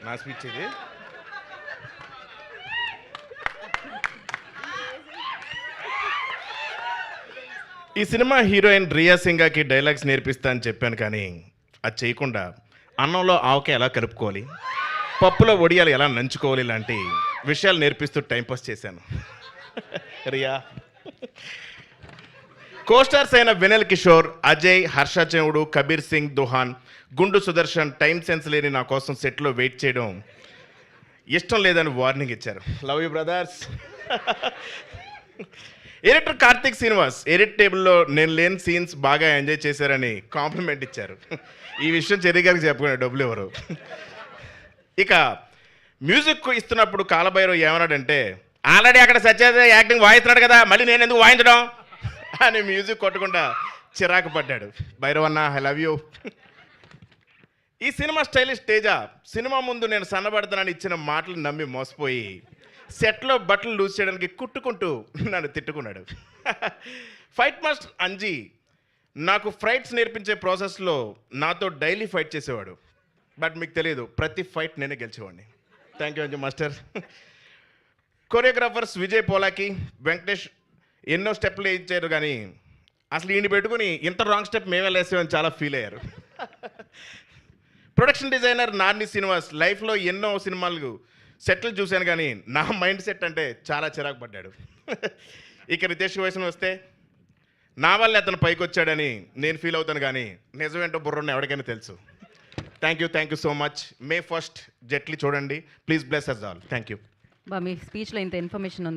నా స్పీచ్ ఇది. ఈ సినిమా హీరోయిన్ రియా సింగాకి డైలాగ్స్ నేర్పిస్తా అని చెప్పాను, కానీ అది చేయకుండా అన్నంలో ఆవకాయ ఎలా కలుపుకోవాలి, పప్పులో వడియాలు ఎలా నంచుకోవాలి ఇలాంటి విషయాలు నేర్పిస్తూ టైంపాస్ చేశాను. రియా కోస్టార్స్ అయిన వెనెల్ కిషోర్, అజయ్, హర్ష చెవుడు, కబీర్ సింగ్ దుహాన్, గుండు సుదర్శన్ టైం సెన్స్ లేని నా కోసం సెట్లో వెయిట్ చేయడం ఇష్టం లేదని వార్నింగ్ ఇచ్చారు. Love you brothers. Editor Karthik Srinivas edit టేబుల్లో నేను లేని సీన్స్ బాగా ఎంజాయ్ చేశారని కాంప్లిమెంట్ ఇచ్చారు. ఈ విషయం చెర్రీ గారికి చెప్పుకునే డబ్బులు ఎవరు. ఇక మ్యూజిక్ ఇస్తున్నప్పుడు కాలభైరవ్ ఏమన్నాడంటే, ఆల్రెడీ అక్కడ సత్యదేవ్ యాక్టింగ్ వాయిస్తున్నాడు కదా, మళ్ళీ నేను ఎందుకు వాయించడం అని మ్యూజిక్ కొట్టకుండా చిరాకు పడ్డాడు. భైరవ్ అన్న ఐ లవ్ యూ. ఈ సినిమా స్టైలిష్ తేజ సినిమా ముందు నేను సన్నబడతానని ఇచ్చిన మాటలు నమ్మి మోసపోయి సెట్లో బట్టలు లూజ్ చేయడానికి కుట్టుకుంటూ నన్ను తిట్టుకున్నాడు. ఫైట్ మాస్టర్ అంజీ నాకు ఫైట్స్ నేర్పించే ప్రాసెస్లో నాతో డైలీ ఫైట్ చేసేవాడు. బట్ మీకు తెలియదు, ప్రతి ఫైట్ నేనే గెలిచేవాడిని. Thank you Anji master. Choreographers Vijay Polaki, Venkatesh ఎన్నో స్టెప్లు ఇచ్చారు, కానీ అసలు ఈయన పెట్టుకుని ఇంత రాంగ్ స్టెప్ మేమే వేసామని చాలా ఫీల్ అయ్యారు. ప్రొడక్షన్ డిజైనర్ నార్ని శ్రీనివాస్ లైఫ్లో ఎన్నో సినిమాలు సెట్లు చూశాను, కానీ నా మైండ్ సెట్ అంటే చాలా చిరాకు పడ్డాడు. ఇక రితేష్ వయసును వస్తే నా వల్ల అతను పైకి వచ్చాడని నేను ఫీల్ అవుతాను, కానీ నిజమేంటో బుర్రన్న ఎవరికైనా తెలుసు. Thank you so much. May 1st జెట్లీ చూడండి. Please bless us all. Thank you. మీ స్పీచ్లో ఇంత ఇన్ఫర్మేషన్ ఉంది.